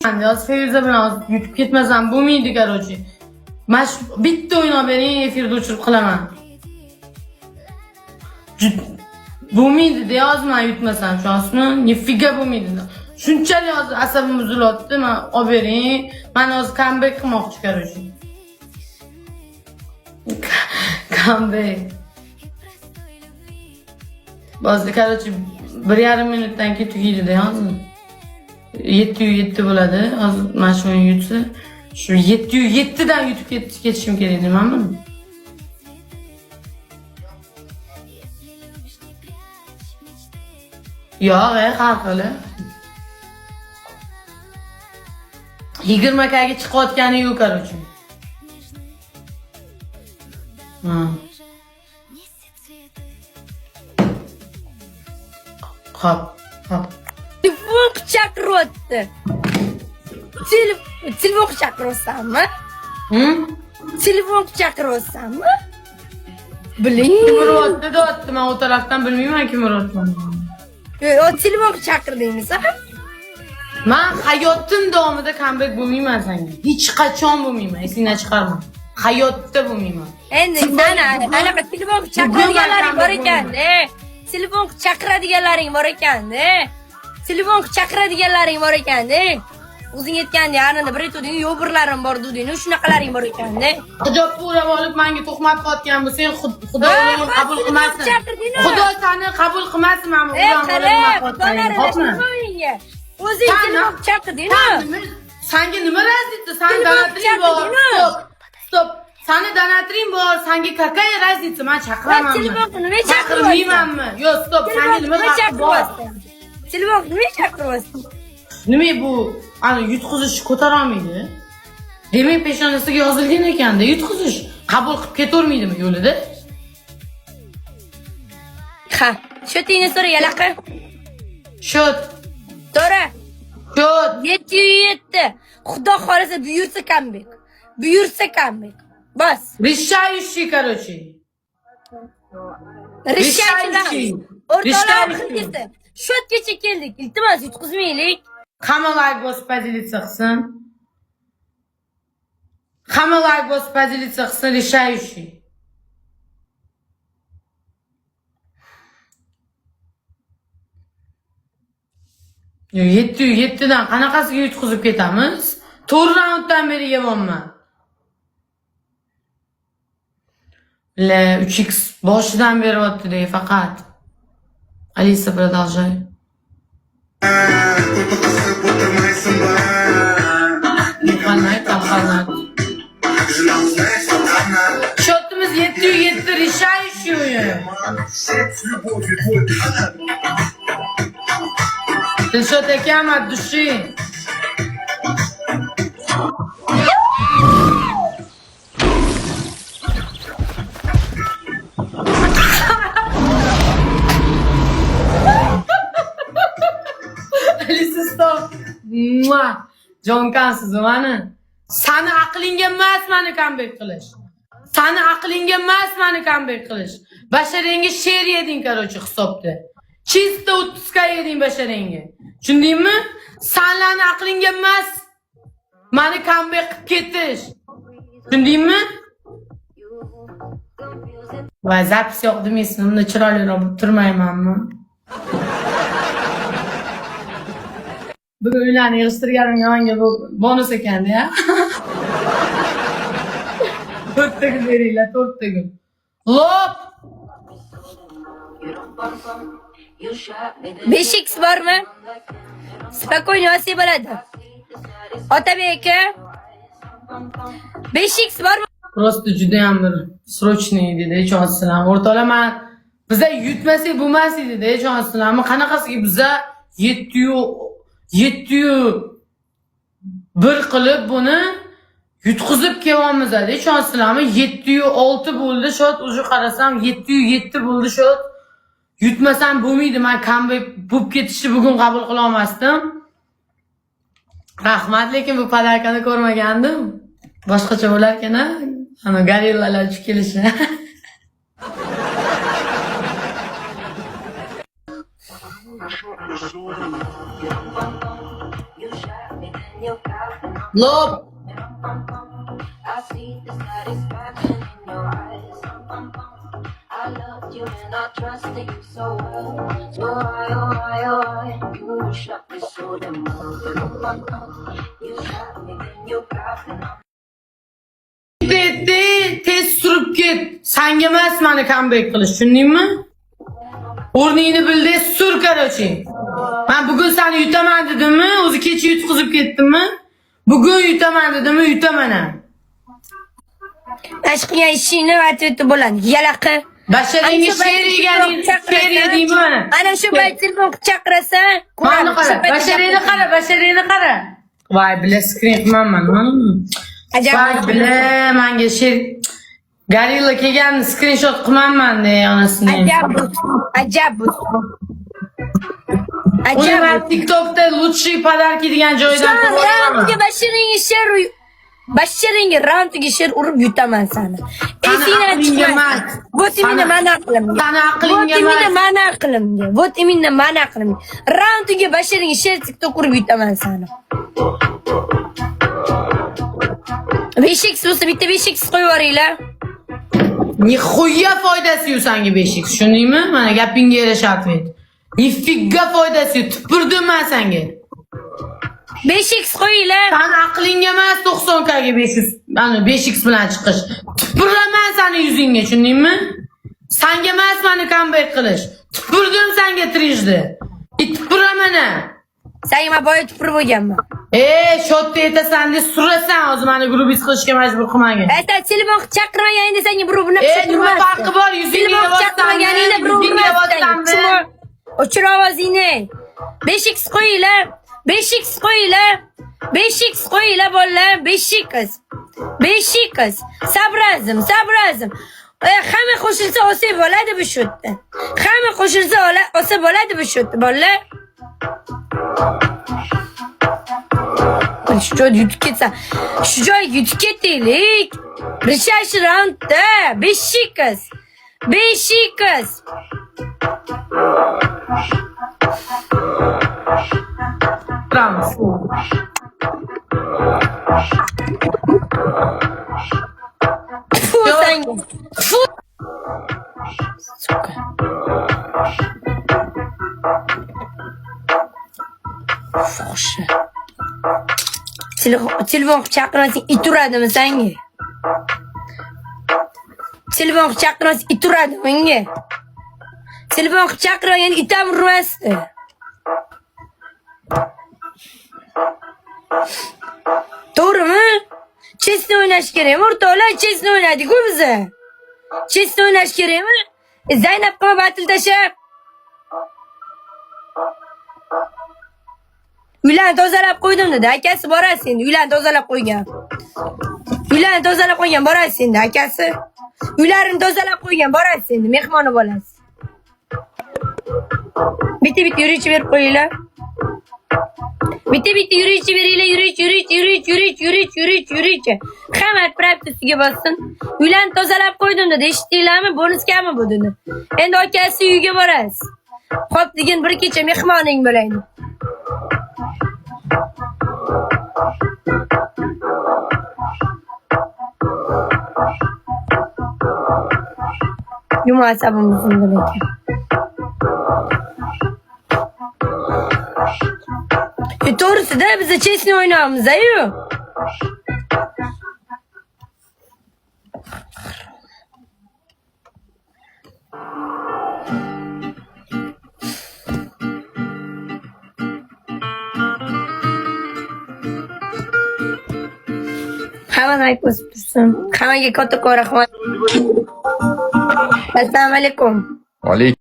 Ben biraz Ferize bilan yutib ketmasam bo'lmaydi, короче. Men bitta o'ynab bering, efirda o'chirib qilaman. Bo'lmaydi deb yozman yutmasam shu asni, nifiga bo'lmaydi. Shunchalik hozir asabim buzilyapti, men olib bering. Men hozir comeback qilmoqchi, короче. Comeback. Bazı короче 1,5 minutdan keyin tugaydi hozir. 7:07 bo'ladi. Hozir mana shu o'yin yutsa, shu 7:07 dan yutib ketishim kerak deymanmi? Yo'q, har xili. 20 ga chiqayotgani yo'q, короче. Hop. Telefon chaqiryapti. Telefon chaqiryapsanmi? Telefon chaqiryapsanmi? Biling. Kim uryapti deyapti, men o tarafdan bilmayman kim uryaptini. O telefon chaqirdingiz, ha? Men hayotim davomida comeback bo'lmayman senga. Hech qachon bo'lmayman, esingdan chiqarma. Hayotda bo'lmayman. Endi anaqa telefon chaqiradiganlaring bor ekan-da. Telefon chaqiradiganlaring bor ekan-da. Telefon chaqiradiganlaring bor ekan-da. O'zing aytgandek, anada bir aytding, yo'q birlarim bor deding, shunaqalaring bor ekan-da. Hijobni o'rab olib menga tuhmat qilayotgan bo'lsang, Xudo meni qabul qilmasin. Xudo seni qabul qilmasin, men Xo'pmi? O'zing telefon chaqirding-ku. Senga nima razlita? Sen donatring bor. Stop. Seni donatring bor. Senga какая разница? Men chaqiramanmi? Telefonni nima chaqirmaymanmi? Yo'q, stop. Senga nima chaqiryapsan? Telefonni nima chaqiryapsan? Nima bu? Ana yutqizish ko'tara olmaydi. Demak, peshonasiga yozilgan ekanda, yutqizish qabul qilib ketavermaydimi yo'lida? Ha, shotingni so'ra yalaqa. Shot. To'ra. Shot. 7:07. Xudo xolasa buyursa comeback. Buyursa comeback. Bas. Решающий, короче. Решающий. O'rtoqlar qildingizda. Shotgacha keldik. Iltimos yutqizmaylik. Hamma like bosib поделиться qilsin. Hamma like bosib поделиться qilsin, решающий. Yo, 7:07 dan qanaqasiga yutqizib ketamiz? 4 raunddan beri yeyapman. La 3x boshidan beryapti-da faqat. Alisa, продолжай. Shotimiz 7:07, решающий o'yin. Dilshod akam, от души. Alisa, stop. Jonkansiz mani. Sani aqlinga emas meni comeback qilish. Sani aqlinga emas meni comeback qilish. Basharangga sher yeding, короче, hisobda. Чисто 30 ga yeding basharangga. Tushundingmi? Sanlarni aqlinga emas meni comeback qilib ketish. Tushundingmi? Va zapis yo'q demaysan, unda chiroyliroq bo'lib turmaymanmi? Bugun uylarni yig'ishtirganim yonga bu bonus ekanda-ya. 4 kun beringlar, 4 kun. Lop! 5x bormi? Spokойно olsa bo'ladi. Otabek aka. 5x bormi? Просто juda ham bir срочный dedi, echonsizlar. O'rtoqlar, biza yutmasak bo'lmas edi-da, echonsizlar. Qanaqasiga biza 7:1 qilib buni yutqizib kelyapmiz-da, echonsizlarmi? 7:06 bo'ldi shot, уже qarasam 7:07 bo'ldi shot. Yutmasam bo'lmaydi, men comeback bo'lib ketishni bugun qabul qila olmasdim. Rahmat, lekin bu podarkani ko'rmagandim. Boshqacha bo'lar ekan-a? Ana gorillalar uchib kelishi. Lob. I see the satisfaction in your eyes. I loved you and I trusted you so well. So why, you shot me so damn well. You shot me, then you got me. Etti, tez surib ket. Sanga emas meni comeback qilish, tushundingmi? O'rningni bildi, sur qarochi. Men bugun seni yutaman dedimmi? O'zi kecha yutqizib ketdimmi? Bugun yutaman dedimmi? Yutaman ham. Ash qilgan ishingni aytib bo'ladi. Yalaqi. Basharingga she'r yedingmi mana? Ana shu payt telefon chaqirasan, Mana qara, basharingni qara. Voy, bila screen qilaman, mana. Voy, bila menga she'r Gorilla kelgan screenshot qilaman de onasini. Ajab. Uni men TikTokda lучший подарки degan joydan ko'raman. Basharingga raundiga she'r urib yutaman seni. Esingdan chiqmas. Вот именно mana aqlimga. Sana aqlinga emas. Вот именно mana aqlimga. Raundiga basharingga she'r TikTok urib yutaman seni. 5x bo'lsa bitta 5x qo'yib yuboringlar. Nixuya foydasi yo'q senga 5x, tushundingmi? Mana gapingga yarasha atvet. Nifigga foydasi yo'q, tupurdim men senga. 5x qo'yinglar. Sen aqlinga emas 90k ga 500, mana 5x bilan chiqish. Tupuraman seni yuzingga, tushundingmi? Senga emas meni comeback qilish. Tupurdim senga trijdi. Tupuraman. Senga boya tupurib bo'lganman. Shotda etasan deb surasan, hozir meni grubiz qilishga majbur qilmagin. Aytadi, telefon chaqirmaganingda senga bir bunaqa nima farqi bor? Yuzingga chaqirmaganingda bir urmasdan. O'chir ovozingni. 5x qo'yinglar. 5x qo'yinglar. 5x qo'yinglar bolalar, 5x. 5x. Sabrazim. Hamma qo'shilsa olsa bo'ladi bu shotda. Hamma qo'shilsa olsa bo'ladi bu shotda, bolalar. Şu joyda yutib ketsa, shu joyga yutib ketaylik. Rishash raundda 5x. 5x. Trans. Fu senga. Fu. Suka. Foşa. Telefon chaqirmasang it uradimi senga? Telefon chaqirmasang it uradimi menga? Telefon chaqirmagan itam urmasdi. To'g'rimi? Chesni o'ynash kerakmi? O'rtoqlar, chesni o'ynadik-ku biz. Chesni o'ynash kerakmi? Zaynab qilma batil tashab. Uylarni tozalab qo'ydim dedi. Akasi borasiz endi. Uylarni tozalab qo'ygan. Borasiz endi akasi. Uylarini tozalab qo'ygan, borasiz endi. Mehmoni bo'lasiz. Bitta yuruvchi berib qo'yinglar. Bitta yuruvchi beringlar. Yuruvchi. Hamma propiskaga bossin. Uylarni tozalab qo'ydim dedi. Eshitdinglarmi? Bonus kami bu dedi. Endi akasi uyiga borasiz. Xo'p, degan bir kecha mehmoning bo'laydi. Munosabimizni bilakan. To'g'risida biz chesni o'ynaymiz-ku. Hamma aytib tursin. Hammaga katta rahmat. Assalomu alaykum. Alaykum